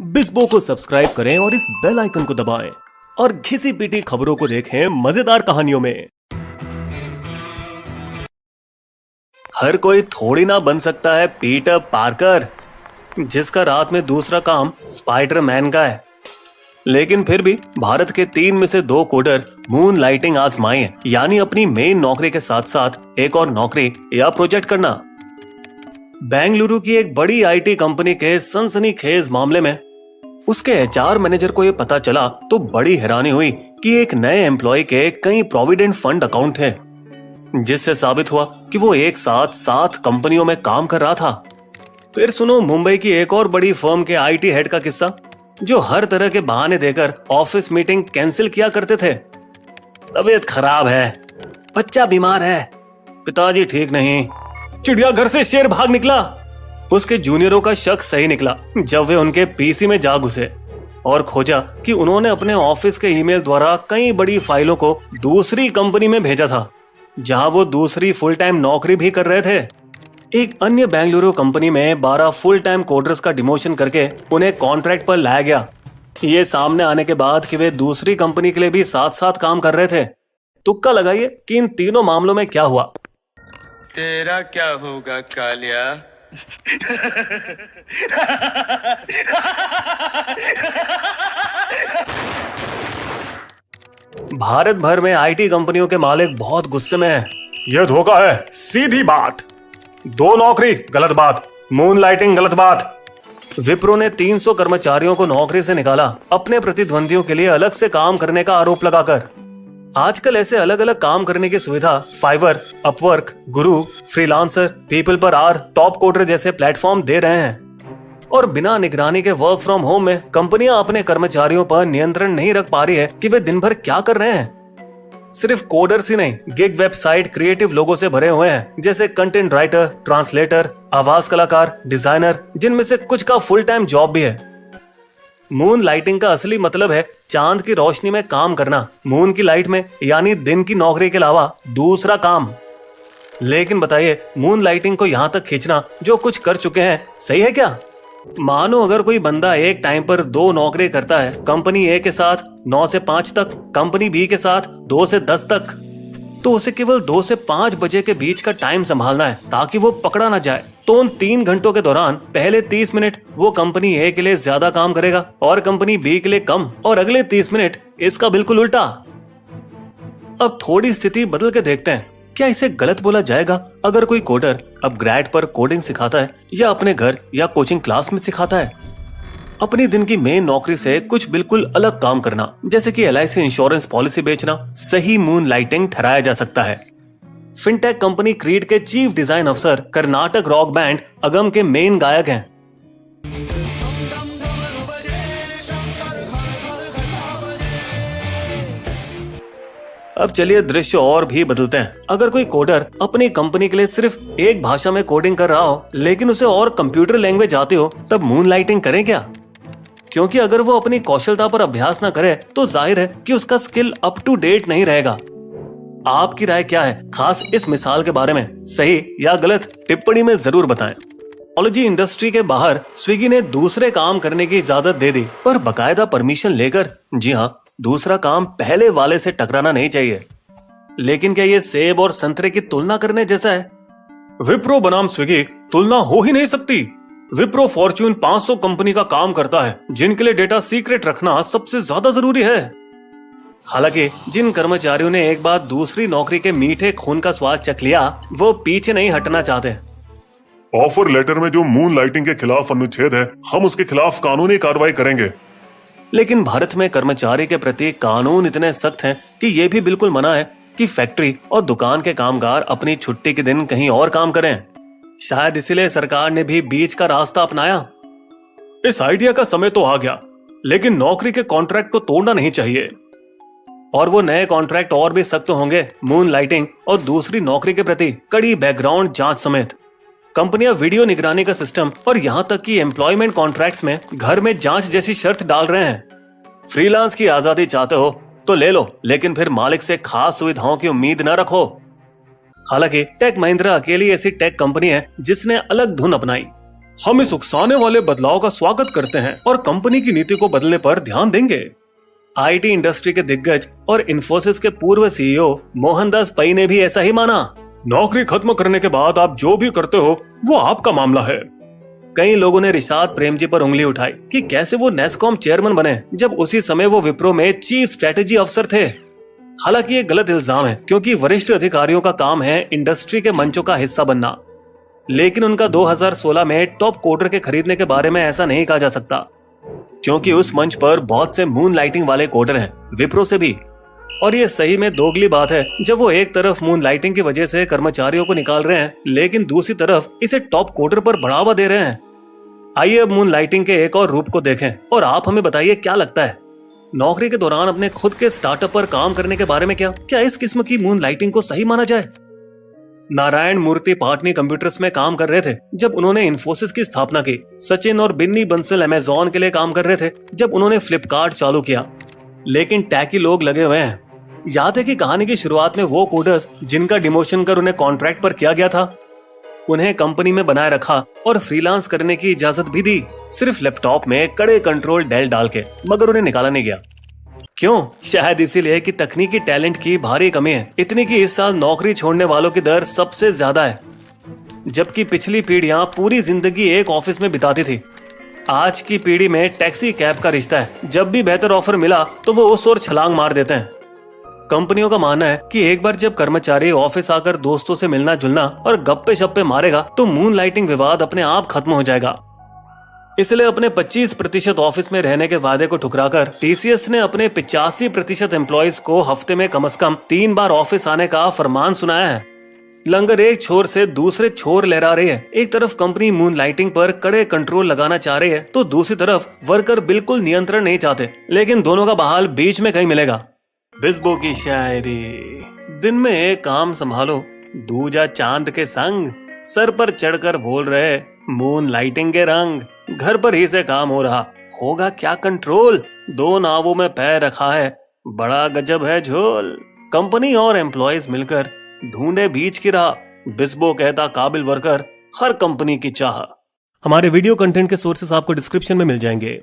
बिस्बो को सब्सक्राइब करें और इस बेल आइकन को दबाएं और घिसी पिटी खबरों को देखें मजेदार कहानियों में। हर कोई थोड़ी ना बन सकता है पीटर पार्कर, जिसका रात में दूसरा काम स्पाइडरमैन का है। लेकिन फिर भी भारत के 3 में से 2 कोडर मून लाइटिंग आजमाई है, यानी अपनी मेन नौकरी के साथ साथ एक और नौकरी या प्रोजेक्ट करना। बेंगलुरु की एक बड़ी आईटी कंपनी के सनसनीखेज मामले में उसके एचआर मैनेजर को यह पता चला तो बड़ी हैरानी हुई कि एक नए एम्प्लॉय के कई प्रोविडेंट फंड अकाउंट थे, जिससे साबित हुआ कि वो एक साथ 7 कंपनियों में काम कर रहा था। फिर सुनो मुंबई की एक और बड़ी फर्म के आईटी हेड का किस्सा, जो हर तरह के बहाने देकर ऑफिस मीटिंग कैंसिल किया करते थे। तबीयत खराब है, बच्चा बीमार है, पिताजी ठीक नहीं, चिड़ियाघर से शेर भाग निकला। उसके जूनियरों का शक सही निकला जब वे उनके पीसी में जा घुसे और खोजा कि उन्होंने अपने ऑफिस के ईमेल द्वारा कई बड़ी फाइलों को दूसरी कंपनी में भेजा था, जहां वो दूसरी फुल टाइम नौकरी भी कर रहे थे। एक अन्य बेंगलुरु कंपनी में 12 फुल टाइम कोडर्स का डिमोशन करके उन्हें कॉन्ट्रैक्ट पर लाया गया। ये सामने आने के बाद कि वे दूसरी कंपनी के लिए भी साथ साथ काम कर रहे थे। तुक्का लगाइए कि इन तीनों मामलों में क्या हुआ। तेरा क्या होगा कालिया? भारत भर में आईटी कंपनियों के मालिक बहुत गुस्से में हैं। यह धोखा है, सीधी बात। 2 नौकरी गलत बात, मून लाइटिंग गलत बात। विप्रो ने 300 कर्मचारियों को नौकरी से निकाला, अपने प्रतिद्वंदियों के लिए अलग से काम करने का आरोप लगाकर। आजकल ऐसे अलग अलग काम करने की सुविधा फाइवर, अपवर्क, गुरु, फ्रीलांसर, पीपल पर आर, टॉप कोडर जैसे प्लेटफॉर्म दे रहे हैं। और बिना निगरानी के वर्क फ्रॉम होम में कंपनियां अपने कर्मचारियों पर नियंत्रण नहीं रख पा रही है कि वे दिन भर क्या कर रहे हैं। सिर्फ कोडर्स ही नहीं, गिग वेबसाइट क्रिएटिव लोगों से भरे हुए हैं, जैसे कंटेंट राइटर, ट्रांसलेटर, आवाज कलाकार, डिजाइनर, जिनमें से कुछ का फुल टाइम जॉब भी है। मून लाइटिंग का असली मतलब है चांद की रोशनी में काम करना, मून की लाइट में, यानी दिन की नौकरी के अलावा दूसरा काम। लेकिन बताइए, मून लाइटिंग को यहां तक खींचना जो कुछ कर चुके हैं सही है क्या? मानो अगर कोई बंदा एक टाइम पर 2 नौकरी करता है, कंपनी ए के साथ 9 से 5 तक, कंपनी बी के साथ 2 से 10 तक, तो उसे केवल 2 से 5 बजे के बीच का टाइम संभालना है ताकि वो पकड़ा ना जाए। तो उन 3 घंटों के दौरान पहले 30 मिनट वो कंपनी ए के लिए ज्यादा काम करेगा और कंपनी बी के लिए कम, और अगले 30 मिनट इसका बिल्कुल उल्टा। अब थोड़ी स्थिति बदल के देखते हैं, क्या इसे गलत बोला जाएगा अगर कोई कोडर अब ग्रेड पर कोडिंग सिखाता है या अपने घर या कोचिंग क्लास में सिखाता है? अपनी दिन की मेन नौकरी से कुछ बिल्कुल अलग काम करना, जैसे कि LIC इंश्योरेंस पॉलिसी बेचना, सही मून लाइटिंग ठहराया जा सकता है। फिनटेक कंपनी क्रीड के चीफ डिजाइन अफसर कर्नाटक रॉक बैंड अगम के मेन गायक हैं। अब चलिए दृश्य और भी बदलते हैं। अगर कोई कोडर अपनी कंपनी के लिए सिर्फ एक भाषा में कोडिंग कर रहा हो, लेकिन उसे और कंप्यूटर लैंग्वेज आती हो, तब मून लाइटिंग करें क्या? क्योंकि अगर वो अपनी कौशलता पर अभ्यास ना करे तो जाहिर है कि उसका स्किल अप टू डेट नहीं रहेगा। आपकी राय क्या है खास इस मिसाल के बारे में? सही या गलत टिप्पणी में जरूर बताएं। टेक्नोलॉजी इंडस्ट्री के बाहर स्विगी ने दूसरे काम करने की इजाजत दे दी, पर बकायदा परमिशन लेकर। जी हाँ, दूसरा काम पहले वाले से टकराना नहीं चाहिए। लेकिन क्या ये सेब और संतरे की तुलना करने जैसा है? विप्रो बनाम स्विगी तुलना हो ही नहीं सकती। विप्रो फॉर्च्यून 500 कंपनी का काम करता है, जिनके लिए डेटा सीक्रेट रखना सबसे ज्यादा जरूरी है। हालांकि जिन कर्मचारियों ने एक बार दूसरी नौकरी के मीठे खून का स्वाद चख लिया, वो पीछे नहीं हटना चाहते। ऑफर लेटर में जो मून लाइटिंग के खिलाफ अनुच्छेद है, हम उसके खिलाफ कानूनी कार्रवाई करेंगे। लेकिन भारत में कर्मचारी के प्रति कानून इतने सख्त हैं कि ये भी बिल्कुल मना है कि फैक्ट्री और दुकान के कामगार अपनी छुट्टी के दिन कहीं और काम करें। शायद इसीलिए सरकार ने भी बीच का रास्ता अपनाया। इस आइडिया का समय तो आ गया, लेकिन नौकरी के कॉन्ट्रैक्ट को तोड़ना नहीं चाहिए। और वो नए कॉन्ट्रैक्ट और भी सख्त होंगे, मून लाइटिंग और दूसरी नौकरी के प्रति कड़ी बैकग्राउंड जांच समेत। कंपनियां वीडियो निगरानी का सिस्टम और यहां तक कि एम्प्लॉयमेंट कॉन्ट्रैक्ट्स में घर में जांच जैसी शर्त डाल रहे हैं। फ्रीलांस की आजादी चाहते हो तो ले लो, लेकिन फिर मालिक से खास सुविधाओं की उम्मीद न रखो। हालांकि टेक महिंद्रा अकेली ऐसी टेक कंपनी है जिसने अलग धुन अपनाई। हम इस उकसाने वाले बदलाव का स्वागत करते हैं और कंपनी की नीति को बदलने पर ध्यान देंगे। आईटी इंडस्ट्री के दिग्गज और इन्फोसिस के पूर्व सीईओ मोहनदास पै ने भी ऐसा ही माना। नौकरी खत्म करने के बाद आप जो भी करते हो वो आपका मामला है। कई लोगों ने रिशाद प्रेम जी पर उंगली उठाई कि कैसे वो नेस्कॉम चेयरमैन बने जब उसी समय वो विप्रो में चीफ स्ट्रेटेजी अफसर थे। हालांकि ये गलत इल्जाम है, क्योंकि वरिष्ठ अधिकारियों का काम है इंडस्ट्री के मंचों का हिस्सा बनना। लेकिन उनका 2016 में टॉप कोडर के खरीदने के बारे में ऐसा नहीं कहा जा सकता, क्योंकि उस मंच पर बहुत से मून लाइटिंग वाले कोडर हैं, विप्रो से भी। और ये सही में दोगली बात है जब वो एक तरफ मून लाइटिंग की वजह से कर्मचारियों को निकाल रहे हैं, लेकिन दूसरी तरफ इसे टॉप कोडर पर बढ़ावा दे रहे हैं। आइए अब मून लाइटिंग के एक और रूप को देखें और आप हमें बताइए क्या लगता है। नौकरी के दौरान अपने खुद के स्टार्टअप पर काम करने के बारे में क्या इस किस्म की मून लाइटिंग को सही माना जाए? नारायण मूर्ति पाटनी कंप्यूटर्स में काम कर रहे थे जब उन्होंने इन्फोसिस की स्थापना की। सचिन और बिन्नी बंसल अमेज़न के लिए काम कर रहे थे जब उन्होंने फ्लिपकार्ट चालू किया। लेकिन टैकी लोग लगे हुए हैं। याद है कि कहानी की शुरुआत में वो कोडर्स जिनका डिमोशन कर उन्हें कॉन्ट्रैक्ट पर किया गया था, उन्हें कंपनी में बनाए रखा और फ्रीलांस करने की इजाजत भी दी, सिर्फ लैपटॉप में कड़े कंट्रोल डेल डाल के, मगर उन्हें निकाला नहीं गया। क्यों? शायद इसीलिए कि तकनीकी टैलेंट की भारी कमी है। इतनी कि इस साल नौकरी छोड़ने वालों की दर सबसे ज्यादा है, जबकि पिछली पीढ़ियां पूरी जिंदगी एक ऑफिस में बिताती थी। आज की पीढ़ी में टैक्सी कैब का रिश्ता है। जब भी बेहतर ऑफर मिला तो वो उस ओर छलांग मार देते हैं। कंपनियों का मानना है कि एक बार जब कर्मचारी ऑफिस आकर दोस्तों से मिलना जुलना और गप्पे शप्पे मारेगा तो मून लाइटिंग विवाद अपने आप खत्म हो जाएगा। इसलिए अपने 25% ऑफिस में रहने के वादे को ठुकराकर टीसीएस ने अपने 85% एम्प्लॉइज को हफ्ते में कम से कम 3 बार ऑफिस आने का फरमान सुनाया है। लंगर एक छोर से दूसरे छोर लहरा रही है। एक तरफ कंपनी मून लाइटिंग पर कड़े कंट्रोल लगाना चाह रही है तो दूसरी तरफ वर्कर बिल्कुल नियंत्रण नहीं चाहते। लेकिन दोनों का बहाल बीच में कहीं मिलेगा। बिस्बो की शायरी, दिन में एक काम संभालो, दूजा चांद के संग, सर पर चढ़कर बोल रहे मून लाइटिंग के रंग, घर पर ही से काम हो रहा, होगा क्या कंट्रोल, 2 नावों में पैर रखा है, बड़ा गजब है झोल। कंपनी और एम्प्लॉइज मिलकर ढूंढे बीच की राह, बिस्बो कहता काबिल वर्कर हर कंपनी की चाह। हमारे वीडियो कंटेंट के सोर्सेस आपको डिस्क्रिप्शन में मिल जाएंगे।